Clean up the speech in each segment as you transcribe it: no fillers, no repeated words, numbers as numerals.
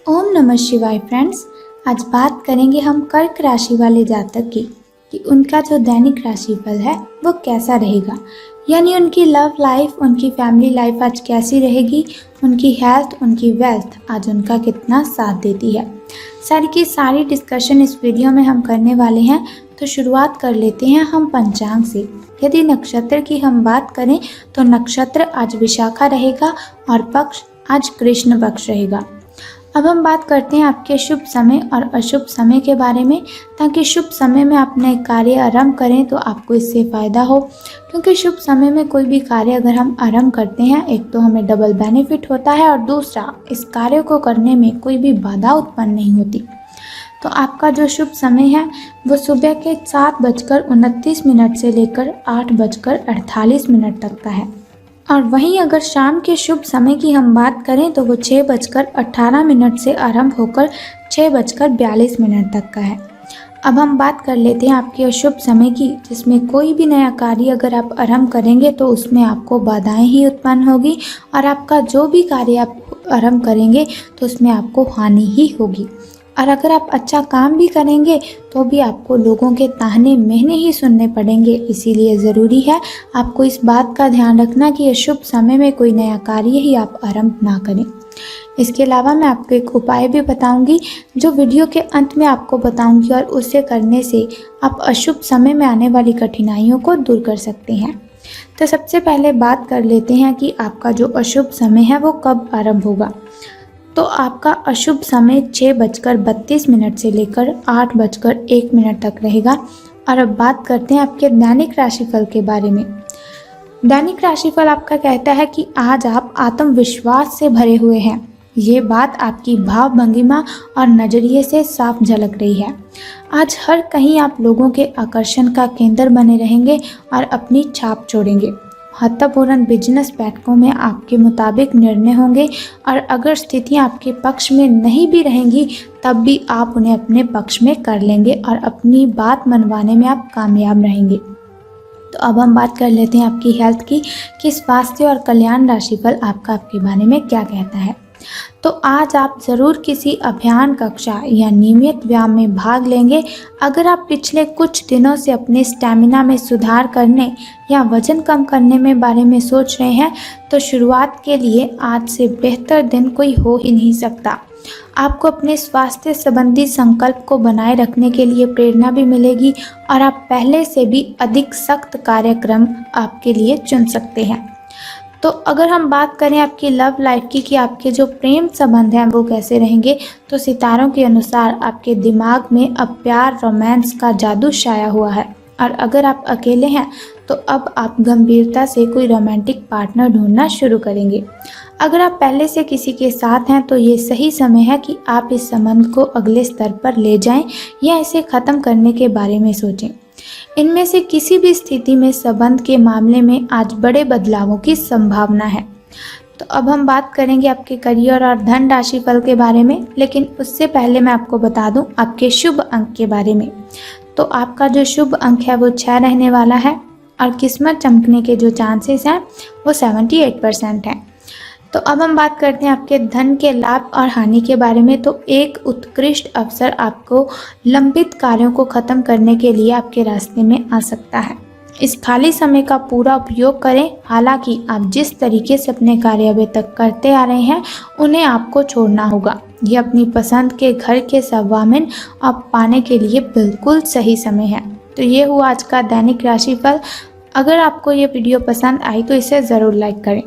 ओम नमः शिवाय फ्रेंड्स। आज बात करेंगे हम कर्क राशि वाले जातक की कि उनका जो दैनिक राशिफल है वो कैसा रहेगा, यानी उनकी लव लाइफ, उनकी फैमिली लाइफ आज कैसी रहेगी, उनकी हेल्थ, उनकी वेल्थ आज उनका कितना साथ देती है। सारी की सारी डिस्कशन इस वीडियो में हम करने वाले हैं। तो शुरुआत कर लेते हैं हम पंचांग से। यदि नक्षत्र की हम बात करें तो नक्षत्र आज विशाखा रहेगा और पक्ष आज कृष्ण पक्ष रहेगा। अब हम बात करते हैं आपके शुभ समय और अशुभ समय के बारे में, ताकि शुभ समय में आप नए कार्य आरंभ करें तो आपको इससे फ़ायदा हो। क्योंकि शुभ समय में कोई भी कार्य अगर हम आरंभ करते हैं, एक तो हमें डबल बेनिफिट होता है और दूसरा इस कार्य को करने में कोई भी बाधा उत्पन्न नहीं होती। तो आपका जो शुभ समय है वो सुबह के 7:29 से लेकर 8:48 तक का है। और वहीं अगर शाम के शुभ समय की हम बात करें तो वो 6:18 से आरंभ होकर 6:42 तक का है। अब हम बात कर लेते हैं आपके अशुभ समय की, जिसमें कोई भी नया कार्य अगर आप आरंभ करेंगे तो उसमें आपको बाधाएं ही उत्पन्न होगी और आपका जो भी कार्य आप आरंभ करेंगे तो उसमें आपको हानि ही होगी। और अगर आप अच्छा काम भी करेंगे तो भी आपको लोगों के ताहने महने ही सुनने पड़ेंगे। इसीलिए ज़रूरी है आपको इस बात का ध्यान रखना कि अशुभ समय में कोई नया कार्य ही आप आरंभ ना करें। इसके अलावा मैं आपको एक उपाय भी बताऊंगी जो वीडियो के अंत में आपको बताऊंगी, और उसे करने से आप अशुभ समय में आने वाली कठिनाइयों को दूर कर सकते हैं। तो सबसे पहले बात कर लेते हैं कि आपका जो अशुभ समय है वो कब आरंभ होगा। तो आपका अशुभ समय 6:32 से लेकर 8:01 तक रहेगा। और अब बात करते हैं आपके दैनिक राशिफल के बारे में। दैनिक राशिफल आपका कहता है कि आज आप आत्मविश्वास से भरे हुए हैं। ये बात आपकी भाव भंगिमा और नजरिए से साफ झलक रही है। आज हर कहीं आप लोगों के आकर्षण का केंद्र बने रहेंगे और अपनी छाप छोड़ेंगे। महत्वपूर्ण बिजनेस बैठकों में आपके मुताबिक निर्णय होंगे और अगर स्थितियां आपके पक्ष में नहीं भी रहेंगी तब भी आप उन्हें अपने पक्ष में कर लेंगे और अपनी बात मनवाने में आप कामयाब रहेंगे। तो अब हम बात कर लेते हैं आपकी हेल्थ की कि स्वास्थ्य और कल्याण राशिफल आपके बारे में क्या कहता है। तो आज आप ज़रूर किसी अभियान, कक्षा या नियमित व्यायाम में भाग लेंगे। अगर आप पिछले कुछ दिनों से अपने स्टैमिना में सुधार करने या वजन कम करने में बारे में सोच रहे हैं तो शुरुआत के लिए आज से बेहतर दिन कोई हो ही नहीं सकता। आपको अपने स्वास्थ्य संबंधी संकल्प को बनाए रखने के लिए प्रेरणा भी मिलेगी और आप पहले से भी अधिक सख्त कार्यक्रम आपके लिए चुन सकते हैं। तो अगर हम बात करें आपकी लव लाइफ की कि आपके जो प्रेम संबंध हैं वो कैसे रहेंगे, तो सितारों के अनुसार आपके दिमाग में अब प्यार, रोमांस का जादू छाया हुआ है। और अगर आप अकेले हैं तो अब आप गंभीरता से कोई रोमांटिक पार्टनर ढूंढना शुरू करेंगे। अगर आप पहले से किसी के साथ हैं तो ये सही समय है कि आप इस संबंध को अगले स्तर पर ले जाएं या इसे ख़त्म करने के बारे में सोचें। इनमें से किसी भी स्थिति में संबंध के मामले में आज बड़े बदलावों की संभावना है। तो अब हम बात करेंगे आपके करियर और धन राशिफल के बारे में, लेकिन उससे पहले मैं आपको बता दूं आपके शुभ अंक के बारे में। तो आपका जो शुभ अंक है वो 6 रहने वाला है और किस्मत चमकने के जो चांसेस हैं वो 78% हैं। तो अब हम बात करते हैं आपके धन के लाभ और हानि के बारे में। तो एक उत्कृष्ट अवसर आपको लंबित कार्यों को ख़त्म करने के लिए आपके रास्ते में आ सकता है। इस खाली समय का पूरा उपयोग करें। हालांकि आप जिस तरीके से अपने कार्य अभी तक करते आ रहे हैं उन्हें आपको छोड़ना होगा। ये अपनी पसंद के घर के स्वामिन आप पाने के लिए बिल्कुल सही समय है। तो ये हुआ आज का दैनिक राशिफल। अगर आपको ये वीडियो पसंद आई तो इसे ज़रूर लाइक करें।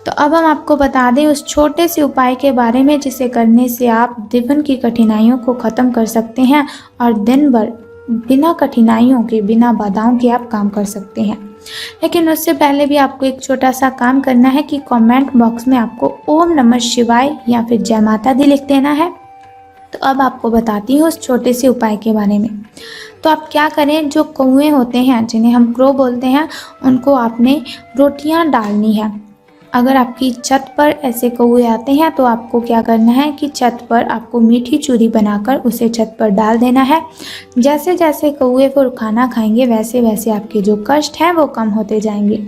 तो अब हम आपको बता दें उस छोटे से उपाय के बारे में जिसे करने से आप जीवन की कठिनाइयों को ख़त्म कर सकते हैं और दिन भर बिना कठिनाइयों के, बिना बाधाओं के आप काम कर सकते हैं। लेकिन उससे पहले भी आपको एक छोटा सा काम करना है कि कमेंट बॉक्स में आपको ओम नमः शिवाय या फिर जय माता दी लिख देना है। तो अब आपको बताती हूँ उस छोटे से उपाय के बारे में। तो आप क्या करें, जो कौए होते हैं जिन्हें हम क्रो बोलते हैं, उनको आपने रोटियां डालनी है अगर आपकी छत पर ऐसे कौवे आते हैं तो आपको क्या करना है कि छत पर आपको मीठी चूरी बनाकर उसे छत पर डाल देना है। जैसे जैसे कौवे वो खाना खाएंगे वैसे वैसे आपके जो कष्ट हैं वो कम होते जाएंगे।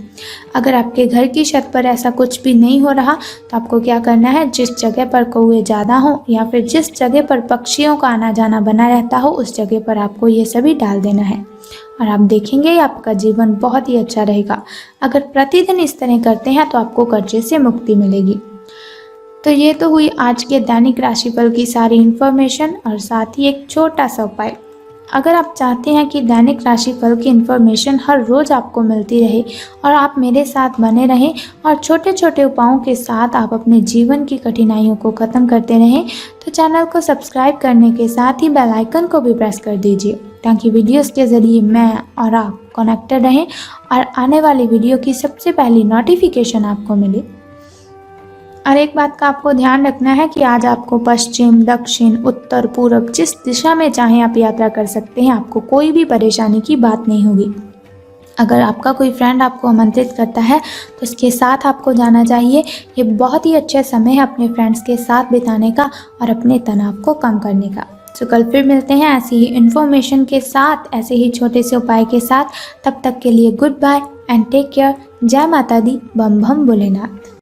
अगर आपके घर की छत पर ऐसा कुछ भी नहीं हो रहा तो आपको क्या करना है, जिस जगह पर कौवे ज़्यादा हो या फिर जिस जगह पर पक्षियों का आना जाना बना रहता हो उस जगह पर आपको ये सभी डाल देना है और आप देखेंगे आपका जीवन बहुत ही अच्छा रहेगा। अगर प्रतिदिन इस तरह करते हैं तो आपको कर्जे से मुक्ति मिलेगी। तो ये तो हुई आज के दैनिक राशिफल की सारी इन्फॉर्मेशन और साथ ही एक छोटा सा उपाय। अगर आप चाहते हैं कि दैनिक राशिफल की इन्फॉर्मेशन हर रोज़ आपको मिलती रहे और आप मेरे साथ बने रहें और छोटे छोटे उपायों के साथ आप अपने जीवन की कठिनाइयों को ख़त्म करते रहें, तो चैनल को सब्सक्राइब करने के साथ ही बेल आइकन को भी प्रेस कर दीजिए ताकि वीडियोस के ज़रिए मैं और आप कनेक्टेड रहें और आने वाली वीडियो की सबसे पहली नोटिफिकेशन आपको मिले। और एक बात का आपको ध्यान रखना है कि आज आपको पश्चिम, दक्षिण, उत्तर, पूर्व जिस दिशा में चाहें आप यात्रा कर सकते हैं, आपको कोई भी परेशानी की बात नहीं होगी। अगर आपका कोई फ्रेंड आपको आमंत्रित करता है तो उसके साथ आपको जाना चाहिए। ये बहुत ही अच्छा समय है अपने फ्रेंड्स के साथ बिताने का और अपने तनाव को कम करने का। तो कल फिर मिलते हैं ऐसी ही इन्फॉर्मेशन के साथ, ऐसे ही छोटे से उपाय के साथ। तब तक के लिए good bye and take care. जय माता दी, बम बम भोलेनाथ।